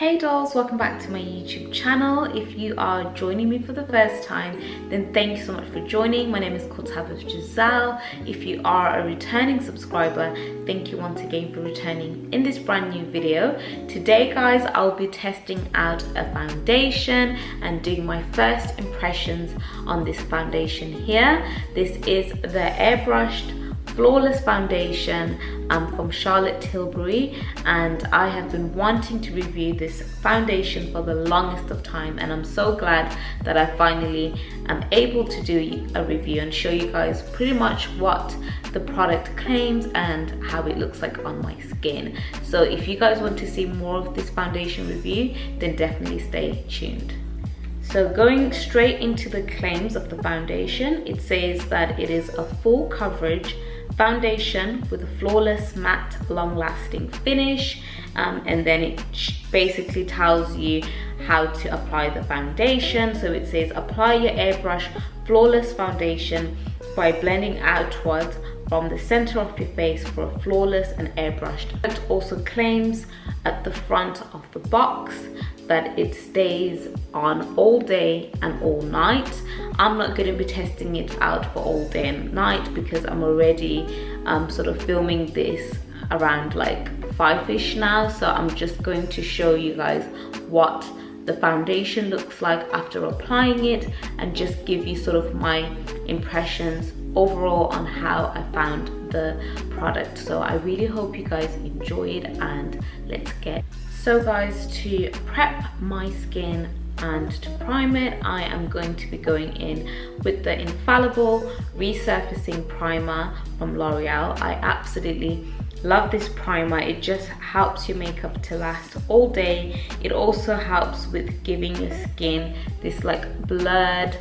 Hey dolls, welcome back to my YouTube channel. If you are joining me for the first time, then thank you so much for joining. My name is Giselle. If you are a returning subscriber, thank you once again for returning in this brand new video. Today guys, I'll be testing out a foundation and doing my first impressions on this foundation here. This is the Airbrushed Flawless Foundation from Charlotte Tilbury, and I have been wanting to review this foundation for the longest of time, and I'm so glad that I finally am able to do a review and show you guys pretty much what the product claims and how it looks like on my skin. So if you guys want to see more of this foundation review, then definitely stay tuned. So going straight into the claims of the foundation, it says that it is a full coverage foundation with a flawless, matte, long-lasting finish, and then it basically tells you how to apply the foundation. So it says apply your Airbrush Flawless Foundation by blending outwards from the center of your face for a flawless and airbrushed. It also claims at the front of the box that it stays on all day and all night. I'm not going to be testing it out for all day and night because I'm already sort of filming this around like 5ish now, so I'm just going to show you guys what the foundation looks like after applying it and just give you sort of my impressions overall on how I found the product. So I really hope you guys enjoyed, and let's get. So guys, to prep my skin and to prime it, I am going to be going in with the Infallible Resurfacing Primer from L'Oreal. I absolutely love this primer. It just helps your makeup to last all day. It also helps with giving your skin this like blurred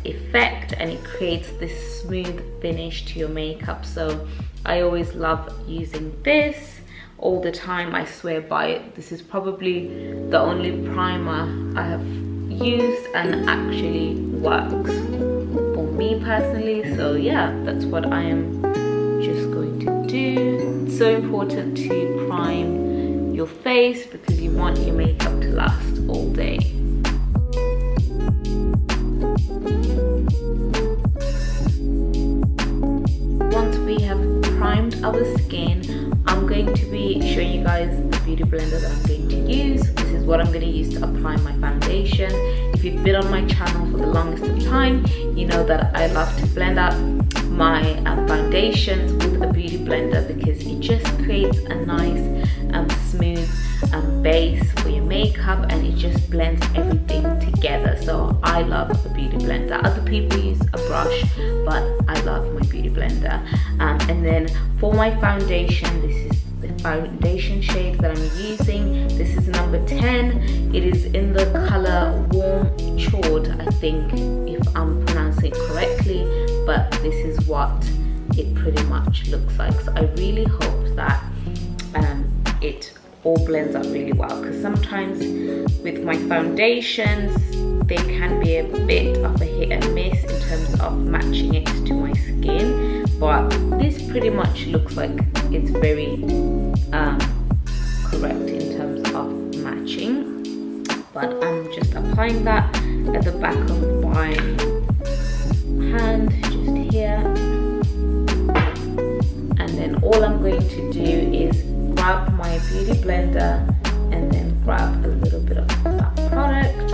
effect, and it creates this smooth finish to your makeup. So I always love using this all the time. I swear by it. This is probably the only primer I have used and actually works for me personally. So yeah, that's what I am just going to do. It's so important to prime your face because you want your makeup to last all day. Once we have primed our skin, I'm going to be showing you guys the beauty blender that I'm going to use. This is what I'm going to use to apply my foundation. If you've been on my channel for the longest of time, you know that I love to blend out my foundations with a beauty blender because it just creates a nice smooth base for your makeup, and it just blends everything together. So I love a beauty blender. Other people use a brush, but I love my beauty blender. And then for my foundation, this is the foundation shade that I'm using. This is number 10. It is in the color Warm Chord, I think, if I'm pronouncing it correctly, but this is what it pretty much looks like. So I really hope that it all blends up really well, because sometimes with my foundations they can be a bit of a hit and miss in terms of matching it to my skin, but this pretty much looks like it's very correct in terms of matching. But I'm just applying that at the back of my hand, just here, and then all I'm going to do is grab my beauty blender and then grab a little bit of that product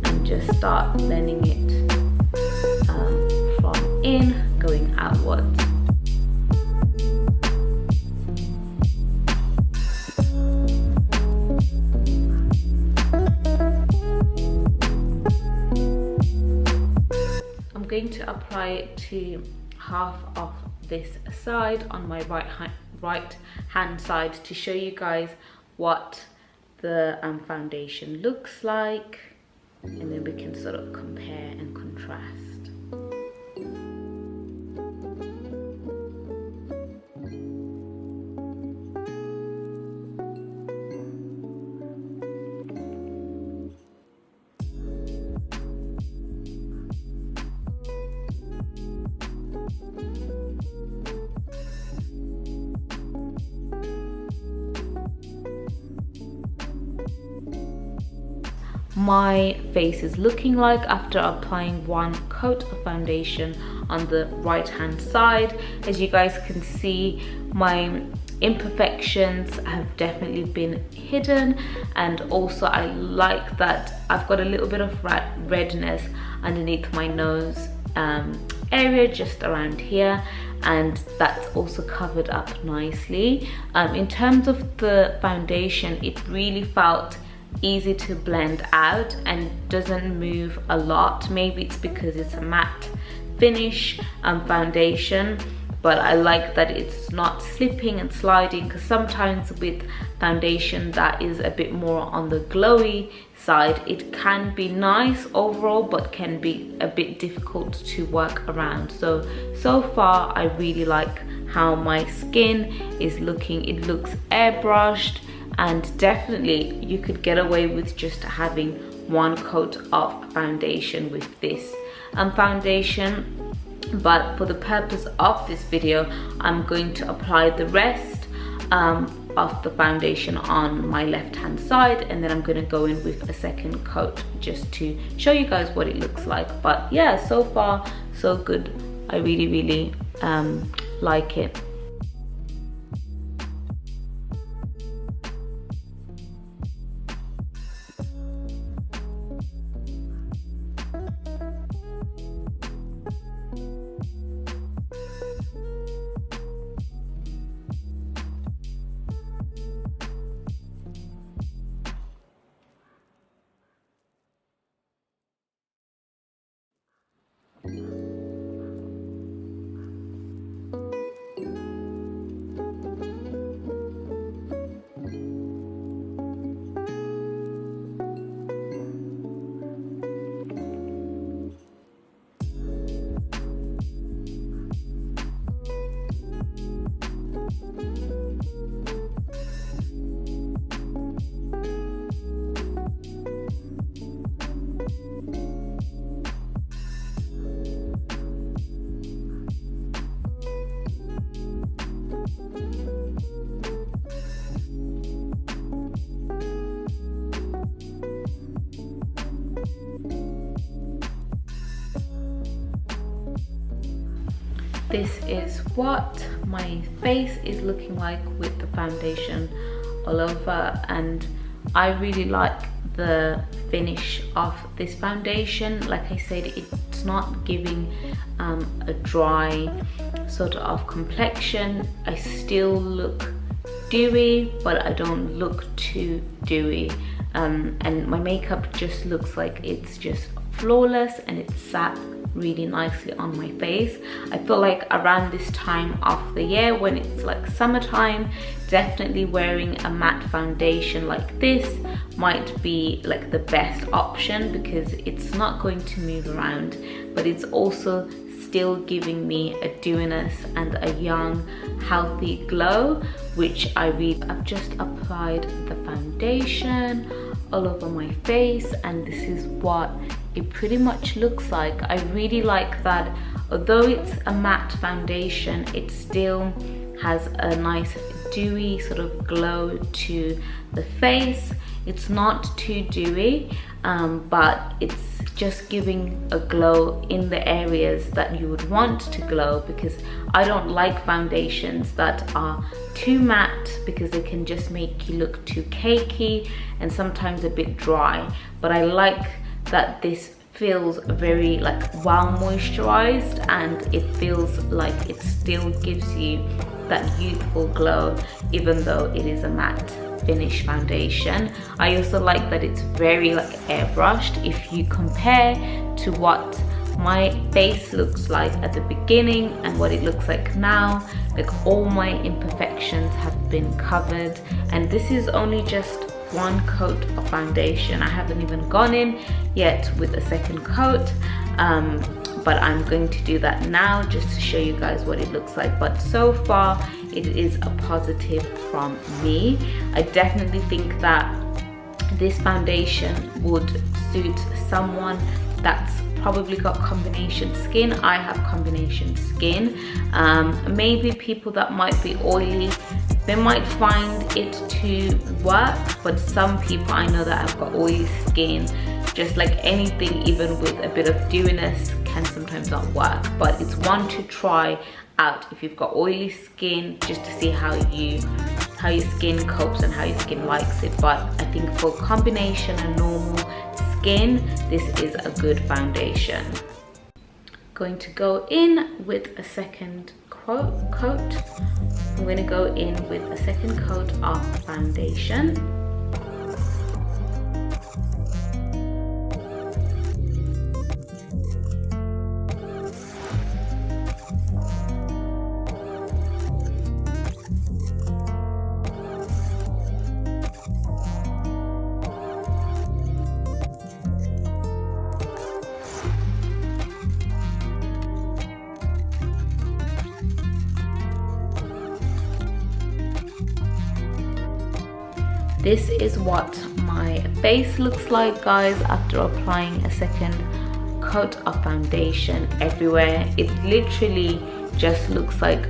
and just start blending it from in going outwards. I'm going to apply it to half of this side on my right hand side to show you guys what the foundation looks like, and then we can sort of compare and contrast. my face is looking like after applying one coat of foundation on the right hand side. As you guys can see, my imperfections have definitely been hidden, and also I like that I've got a little bit of redness underneath my nose area, just around here, and that's also covered up nicely. In terms of the foundation, it really felt easy to blend out and doesn't move a lot. Maybe it's because it's a matte finish foundation, but I like that it's not slipping and sliding, because sometimes with foundation that is a bit more on the glowy side, it can be nice overall but can be a bit difficult to work around. So far I really like how my skin is looking. It looks airbrushed, and definitely you could get away with just having one coat of foundation with this foundation. But for the purpose of this video, I'm going to apply the rest of the foundation on my left hand side, and then I'm going to go in with a second coat just to show you guys what it looks like. But yeah, so far so good. I really like it. This is what my face is looking like with the foundation all over, and I really like the finish of this foundation. Like I said, it's not giving a dry sort of complexion. I still look dewy, but I don't look too dewy, and my makeup just looks like it's just flawless, and it's sat really nicely on my face. I feel like around this time of the year, when it's like summertime, definitely wearing a matte foundation like this might be like the best option, because it's not going to move around, but it's also still giving me a dewiness and a young healthy glow, which I've just applied the foundation all over my face, and this is what it pretty much looks like. I really like that although it's a matte foundation, it still has a nice dewy sort of glow to the face. It's not too dewy, but it's just giving a glow in the areas that you would want to glow, because I don't like foundations that are too matte, because they can just make you look too cakey and sometimes a bit dry. But I like that this feels very like well moisturized, and it feels like it still gives you that youthful glow even though it is a matte finish foundation. I also like that it's very like airbrushed. If you compare to what my face looks like at the beginning and what it looks like now, like all my imperfections have been covered, and this is only just one coat of foundation. I haven't even gone in yet with a second coat, but I'm going to do that now just to show you guys what it looks like. But so far it is a positive from me. I definitely think that this foundation would suit someone that's probably got combination skin. I have combination skin. Maybe people that might be oily they might find it to work, but some people I know that have got oily skin, just like anything, even with a bit of dewiness, can sometimes not work. But it's one to try out if you've got oily skin, just to see how your skin copes and how your skin likes it. But I think for combination and normal skin, this is a good foundation. Going to go in with a second coat. I'm going to go in with a second coat of foundation. This is what my face looks like, guys, after applying a second coat of foundation everywhere. It literally just looks like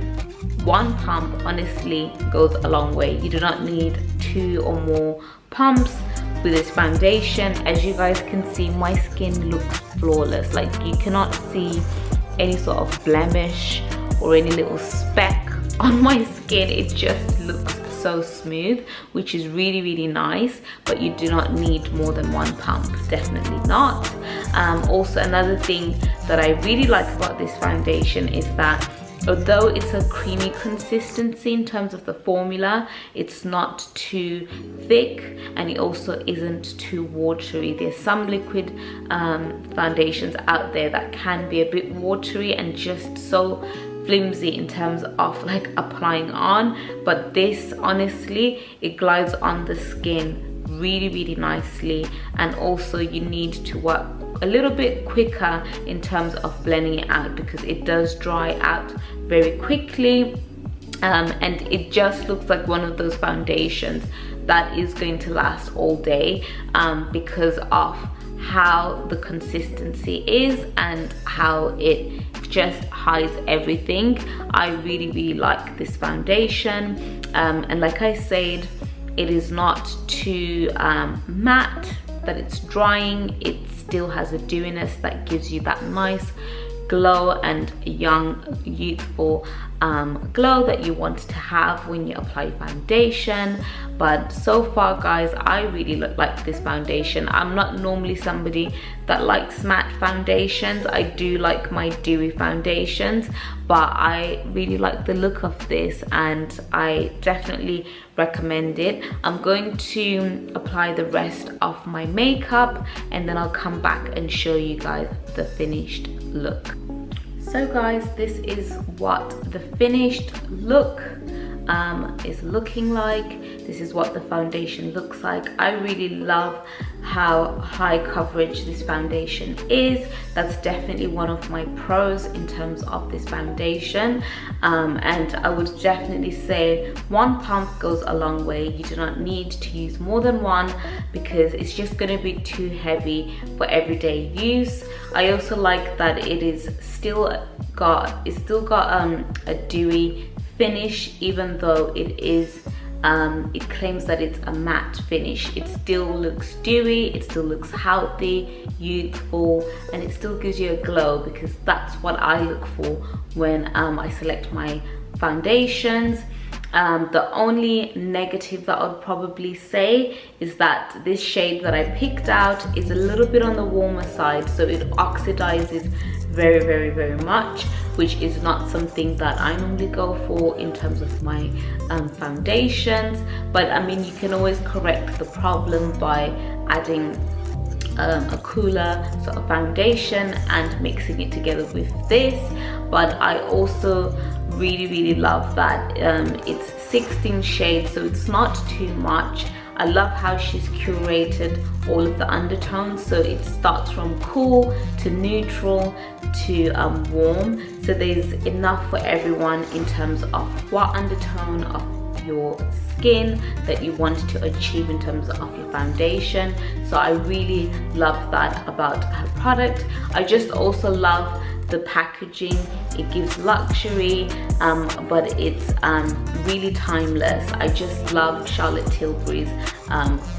one pump honestly goes a long way. You do not need 2 or more pumps with this foundation. As you guys can see, my skin looks flawless. Like, you cannot see any sort of blemish or any little speck on my skin. It just looks so smooth, which is really nice. But you do not need more than 1 pump, definitely not. Also, another thing that I really like about this foundation is that although it's a creamy consistency in terms of the formula, it's not too thick and it also isn't too watery. There's some liquid foundations out there that can be a bit watery and just so flimsy in terms of like applying on, but this honestly, it glides on the skin really nicely. And also you need to work a little bit quicker in terms of blending it out, because it does dry out very quickly, and it just looks like one of those foundations that is going to last all day, because of how the consistency is and how it just hides everything. I really like this foundation, and like I said, it is not too matte that it's drying. It still has a dewiness that gives you that nice glow and young, youthful glow that you want to have when you apply foundation. But so far, guys, I really like this foundation. I'm not normally somebody that likes matte foundations. I do like my dewy foundations, but I really like the look of this and I definitely recommend it. I'm going to apply the rest of my makeup and then I'll come back and show you guys the finished look. So guys, this is what the finished look is looking like. This is what the foundation looks like. I really love how high coverage this foundation is. That's definitely one of my pros in terms of this foundation, and I would definitely say 1 pump goes a long way. You do not need to use more than 1 because it's just going to be too heavy for everyday use. I also like that it is still got a dewy finish, even though it is it claims that it's a matte finish. It still looks dewy, it still looks healthy, youthful, and it still gives you a glow, because that's what I look for when I select my foundations. The only negative that I would probably say is that this shade that I picked out is a little bit on the warmer side, so it oxidizes very much, which is not something that I normally go for in terms of my foundations. But I mean, you can always correct the problem by adding a cooler sort of foundation and mixing it together with this. But I also really love that it's 16 shades, so it's not too much. I love how she's curated all of the undertones, so it starts from cool to neutral to warm, so there's enough for everyone in terms of what undertone of your skin that you want to achieve in terms of your foundation. So I really love that about her product. I just also love the packaging, it gives luxury, but it's really timeless. I just love Charlotte Tilbury's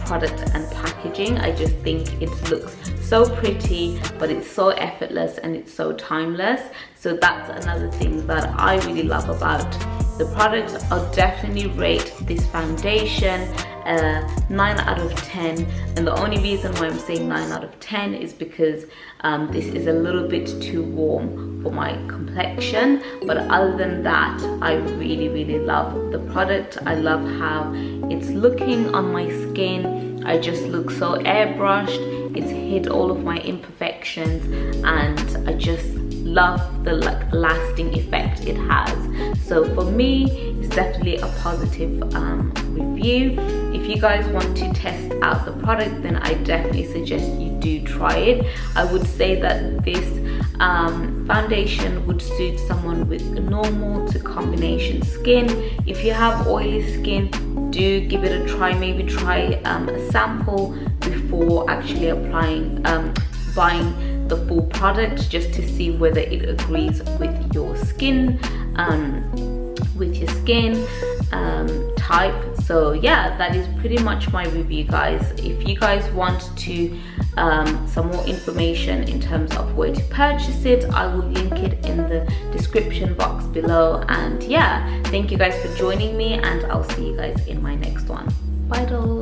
product and packaging. I just think it looks so pretty, but it's so effortless and it's so timeless. So that's another thing that I really love about the product. I'll definitely rate this foundation 9 out of 10, and the only reason why I'm saying 9 out of 10 is because this is a little bit too warm for my complexion. But other than that, I really love the product. I love how it's looking on my skin. I just look so airbrushed. It's hid all of my imperfections, and I just love the lasting effect it has. So for me, it's definitely a positive review. If you guys want to test out the product, then I definitely suggest you do try it. I would say that this foundation would suit someone with normal to combination skin. If you have oily skin, do give it a try. Maybe try a sample before actually applying, buying the full product, just to see whether it agrees with your skin type. So yeah, that is pretty much my review, guys. If you guys want to some more information in terms of where to purchase it, I will link it in the description box below. And yeah, thank you guys for joining me, and I'll see you guys in my next one. Bye dolls.